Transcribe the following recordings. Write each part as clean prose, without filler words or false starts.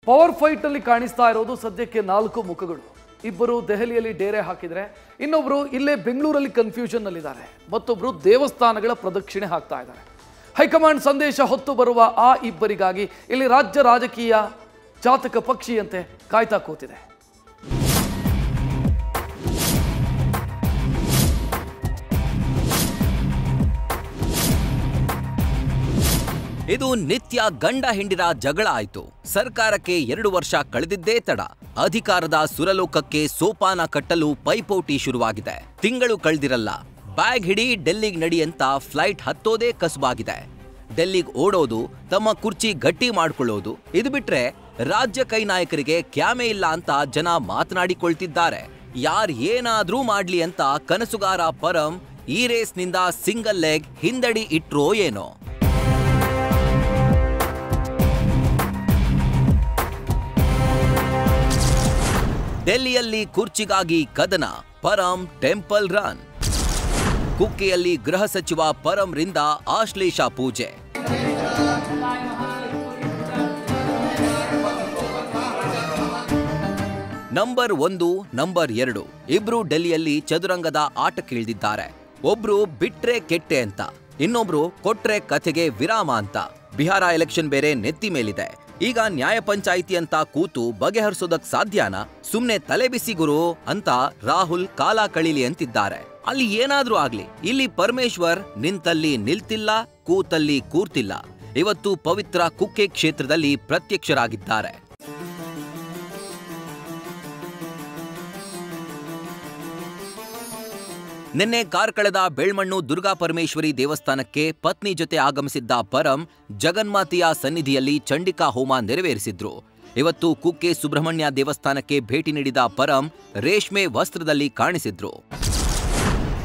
Power fight ಅಲ್ಲಿ ಕಾಣಿಸ್ತಾ ಇರೋದು ಸದ್ಯಕ್ಕೆ 4 ಮುಖಗಳು. ಇಬ್ಬರು ದೆಹಲಿಯಲ್ಲಿ ಡೇರೆ ಹಾಕಿದ್ರೆ, ಇನ್ನೊಬ್ರು ಇಲ್ಲೇ ಬೆಂಗಳೂರಲ್ಲಿ ಕನ್ಫ್ಯೂಷನ್ ನಲ್ಲಿದ್ದಾರೆ, ಮತ್ತೊಬ್ರು ದೇವಸ್ಥಾನಗಳ ಪ್ರದಕ್ಷಿಣೆ ಹಾಕ್ತಾ ಇದ್ದಾರೆ. ಹೈಕಮಾಂಡ್ ಸಂದೇಶ ಹೊತ್ತು ಬರುವ ಆ ಇಬ್ಬರಿಗಾಗಿ ಇಲ್ಲಿ ರಾಜ್ಯ ರಾಜಕೀಯ ಜಾತಕ ಪಕ್ಷಿಯಂತೆ ಕಾಯ್ತಾ ಕೂತಿದೆ. ಇದು ನಿತ್ಯ ಗಂಡ ಹೆಂಡಿರ ಜಗಳ ಆಯ್ತು. ಸರ್ಕಾರಕ್ಕೆ 2 ವರ್ಷ ಕಳೆದಿದ್ದೇ ತಡ. ಅಧಿಕಾರದ ಸುರಲೋಕಕ್ಕೆ ಸೋಪಾನ ಕಟ್ಟಲು ಪೈಪೋಟಿ ಶುರುವಾಗಿದೆ. ತಿಂಗಳು ಕಳೆದಿರಲ್ಲ, ಬ್ಯಾಗ್ ಹಿಡಿ ಡೆಲ್ಲಿಗೆ ನಡಿ ಅಂತ ಫ್ಲೈಟ್ ಹತ್ತೋದೇ ಕಸುಬಾಗಿದೆ. ಡೆಲ್ಲಿಗೆ ಓಡೋದು, ತಮ್ಮ ಕುರ್ಚಿ ಗಟ್ಟಿ ಮಾಡ್ಕೊಳ್ಳೋದು, ಇದು ಬಿಟ್ರೆ ರಾಜ್ಯ ಕೈ ನಾಯಕರಿಗೆ ಕ್ಯಾಮೆ ಇಲ್ಲ ಅಂತ ಜನ ಮಾತನಾಡಿಕೊಳ್ತಿದ್ದಾರೆ. ಯಾರ್ ಏನಾದ್ರೂ ಮಾಡ್ಲಿ ಅಂತ ಕನಸುಗಾರ ಪರಂ ಈ ರೇಸ್ನಿಂದ ಸಿಂಗಲ್ ಲೆಗ್ ಹಿಂದಡಿ ಇಟ್ರೋ ಏನೋ. ಡೆಲ್ಲಿಯಲ್ಲಿ ಕುರ್ಚಿಗಾಗಿ ಕದನ, ಪರಂ ಟೆಂಪಲ್ ರನ್. ಕುಕ್ಕೆಯಲ್ಲಿ ಗೃಹ ಸಚಿವ ಪರಂರಿಂದ ಆಶ್ಲೇಷ ಪೂಜೆ. ನಂಬರ್ 1, ನಂಬರ್ 2 ಇಬ್ರು ಡೆಲ್ಲಿಯಲ್ಲಿ ಚದುರಂಗದ ಆಟಕ್ಕಿಳಿದಿದ್ದಾರೆ. ಒಬ್ರು ಬಿಟ್ರೆ ಕೆಟ್ಟೆ ಅಂತ, ಇನ್ನೊಬ್ರು ಕೊಟ್ರೆ ಕಥೆಗೆ ವಿರಾಮ ಅಂತ. ಬಿಹಾರ ಎಲೆಕ್ಷನ್ ಬೇರೆ ನೆತ್ತಿ ಮೇಲಿದೆ. ಈಗ ನ್ಯಾಯ ಪಂಚಾಯಿತಿ ಅಂತ ಕೂತು ಬಗೆಹರಿಸೋದಕ್ ಸಾಧ್ಯನಾ? ಸುಮ್ನೆ ತಲೆ ಬಿಸಿ ಗುರು ಅಂತ ರಾಹುಲ್ ಕಾಲ ಕಳೀಲಿ ಅಂತಿದ್ದಾರೆ. ಅಲ್ಲಿ ಏನಾದ್ರೂ ಆಗ್ಲಿ, ಇಲ್ಲಿ ಪರಮೇಶ್ವರ್ ನಿಂತಲ್ಲಿ ನಿಲ್ತಿಲ್ಲ, ಕೂತಲ್ಲಿ ಕೂರ್ತಿಲ್ಲ. ಇವತ್ತು ಪವಿತ್ರ ಕುಕ್ಕೆ ಕ್ಷೇತ್ರದಲ್ಲಿ ಪ್ರತ್ಯಕ್ಷರಾಗಿದ್ದಾರೆ. ನಿನ್ನೆ ಕಾರ್ಕಳದ ಬೆಳ್ಮಣ್ಣು ದುರ್ಗಾ ಪರಮೇಶ್ವರಿ ದೇವಸ್ಥಾನಕ್ಕೆ ಪತ್ನಿ ಜೊತೆ ಆಗಮಿಸಿದ್ದ ಪರಂ ಜಗನ್ಮಾತೆಯ ಸನ್ನಿಧಿಯಲ್ಲಿ ಚಂಡಿಕಾ ಹೋಮ ನೆರವೇರಿಸಿದ್ರು. ಇವತ್ತು ಕುಕ್ಕೆ ಸುಬ್ರಹ್ಮಣ್ಯ ದೇವಸ್ಥಾನಕ್ಕೆ ಭೇಟಿ ನೀಡಿದ ಪರಂ ರೇಷ್ಮೆ ವಸ್ತ್ರದಲ್ಲಿ ಕಾಣಿಸಿದ್ರು.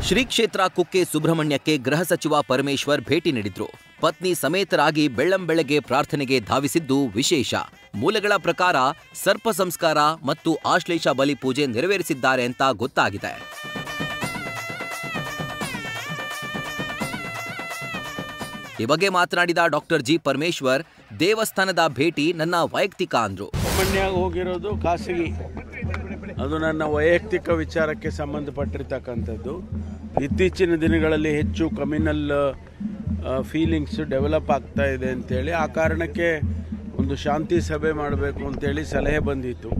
ಶ್ರೀ ಕ್ಷೇತ್ರ ಕುಕ್ಕೆ ಸುಬ್ರಹ್ಮಣ್ಯಕ್ಕೆ ಗೃಹ ಸಚಿವ ಪರಮೇಶ್ವರ್ ಭೇಟಿ ನೀಡಿದ್ರು. ಪತ್ನಿ ಸಮೇತರಾಗಿ ಬೆಳ್ಳಂಬೆಳಗ್ಗೆ ಪ್ರಾರ್ಥನೆಗೆ ಧಾವಿಸಿದ್ದು ವಿಶೇಷ. ಮೂಲಗಳ ಪ್ರಕಾರ ಸರ್ಪ ಸಂಸ್ಕಾರ ಮತ್ತು ಆಶ್ಲೇಷ ಬಲಿ ಪೂಜೆ ನೆರವೇರಿಸಿದ್ದಾರೆ ಅಂತ ಗೊತ್ತಾಗಿದೆ. ಈ ಬಗ್ಗೆ ಮಾತನಾಡಿದ ಡಾಕ್ಟರ್ ಜಿ ಪರಮೇಶ್ವರ್, ದೇವಸ್ಥಾನದ ಭೇಟಿ ನನ್ನ ವೈಯಕ್ತಿಕ ಅಂದ್ರು. ಸುಬ್ರಹ್ಮಣ್ಯ ಹೋಗಿರೋದು ಖಾಸಗಿ, ಅದು ನನ್ನ ವೈಯಕ್ತಿಕ ವಿಚಾರಕ್ಕೆ ಸಂಬಂಧಪಟ್ಟಿರ್ತಕ್ಕಂಥದ್ದು. ಇತ್ತೀಚಿನ ದಿನಗಳಲ್ಲಿ ಹೆಚ್ಚು ಕಮ್ಯುನಲ್ ಫೀಲಿಂಗ್ಸ್ ಡೆವಲಪ್ ಆಗ್ತಾ ಇದೆ ಅಂತೇಳಿ ಆ ಕಾರಣಕ್ಕೆ ಒಂದು ಶಾಂತಿ ಸಭೆ ಮಾಡಬೇಕು ಅಂತೇಳಿ ಸಲಹೆ ಬಂದಿತ್ತು.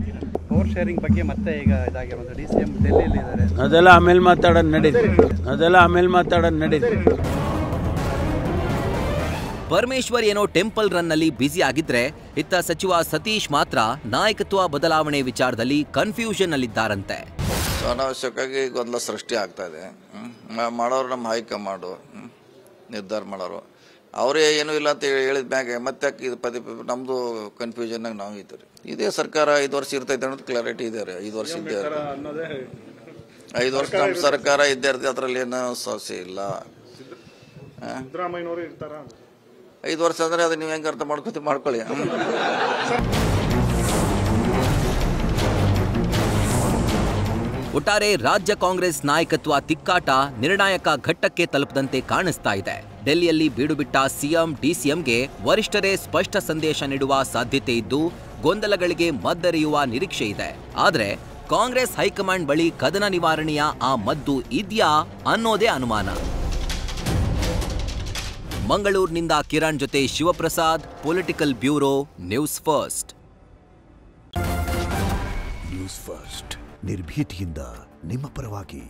ಪವರ್ ಶೇರಿಂಗ್ ಬಗ್ಗೆ ಮತ್ತೆ ಈಗ ಇದಾಗಿರೋದು, DCM ಡೆಲ್ಲಿಯಲ್ಲಿ ಇದ್ದಾರೆ, ಅದೆಲ್ಲ ಆಮೇಲೆ ಮಾತಾಡೋದು ನಡೀತು. ಪರಮೇಶ್ವರ್ ಏನೋ ಟೆಂಪಲ್ ರನ್ನಲ್ಲಿ ಬ್ಯುಸಿ ಆಗಿದ್ರೆ, ಇತ್ತ ಸಚಿವ ಸತೀಶ್ ಮಾತ್ರ ನಾಯಕತ್ವ ಬದಲಾವಣೆ ವಿಚಾರದಲ್ಲಿ ಕನ್ಫ್ಯೂಷನ್ ಅಲ್ಲಿದ್ದಾರಂತೆ. ಅನಾವಶ್ಯಕವಾಗಿ ಗೊಂದಲ ಸೃಷ್ಟಿ ಆಗ್ತಾ ಇದೆ. ಮಾಡೋರು ನಮ್ಮ ಹೈಕಮಾಂಡು ನಿರ್ಧಾರ ಮಾಡೋರು, ಅವರೇ ಏನೂ ಇಲ್ಲ ಅಂತ ಹೇಳಿದ ಮ್ಯಾಗೆ ಮತ್ತೆ ಇದು ಪದೇ ನಮ್ಮದು ಕನ್ಫ್ಯೂಷನ್ನಾಗ ನಾವು ಇದ್ದೀವಿ. ಇದೇ ಸರ್ಕಾರ 5 ವರ್ಷ ಇರ್ತೈತೆ ಅನ್ನೋದು ಕ್ಲಾರಿಟಿ ಇದೆ ರೀ. 5 ವರ್ಷ ಇದ್ದೇ 5 ವರ್ಷ ನಮ್ಮ ಸರ್ಕಾರ ಇದ್ದೇ ಇರ್ತದೆ, ಅದರಲ್ಲಿ ಏನೋ ಸಮಸ್ಯೆ ಇಲ್ಲ. 5 ವರ್ಷ ಅಂದರೆ ಅದು ನೀವು ಹೆಂಗೆ ಅರ್ಥ ಮಾಡ್ಕೊಳ್ಳಿ. ಒಟ್ಟಾರೆ ರಾಜ್ಯ ಕಾಂಗ್ರೆಸ್ ನಾಯಕತ್ವ ತಿಕ್ಕಾಟ ನಿರ್ಣಾಯಕ ಘಟ್ಟಕ್ಕೆ ತಲುಪದಂತೆ ಕಾಣಿಸ್ತಾ ಇದೆ. ಡೆಲ್ಲಿಯಲ್ಲಿ ಬೀಡು ಬಿಟ್ಟ ಸಿಎಂ ಡಿಸಿಎಂಗೆ ವರಿಷ್ಠರೇ ಸ್ಪಷ್ಟ ಸಂದೇಶ ನೀಡುವ ಸಾಧ್ಯತೆ ಇದ್ದು, ಗೊಂದಲಗಳಿಗೆ ಮದ್ದೆರೆಯುವ ನಿರೀಕ್ಷೆ ಇದೆ. ಆದರೆ ಕಾಂಗ್ರೆಸ್ ಹೈಕಮಾಂಡ್ ಬಳಿ ಕದನ ನಿವಾರಣೆಯ ಆ ಮದ್ದು ಇದ್ಯಾ ಅನ್ನೋದೇ ಅನುಮಾನ. ಮಂಗಳೂರಿನಿಂದ ಕಿರಣ್ ಜೊತೆ Shivaprasad, political bureau, news first. News first ನಿರ್ಭೀತಿಯಿಂದ ನಿಮ್ಮ ಪರವಾಗಿ.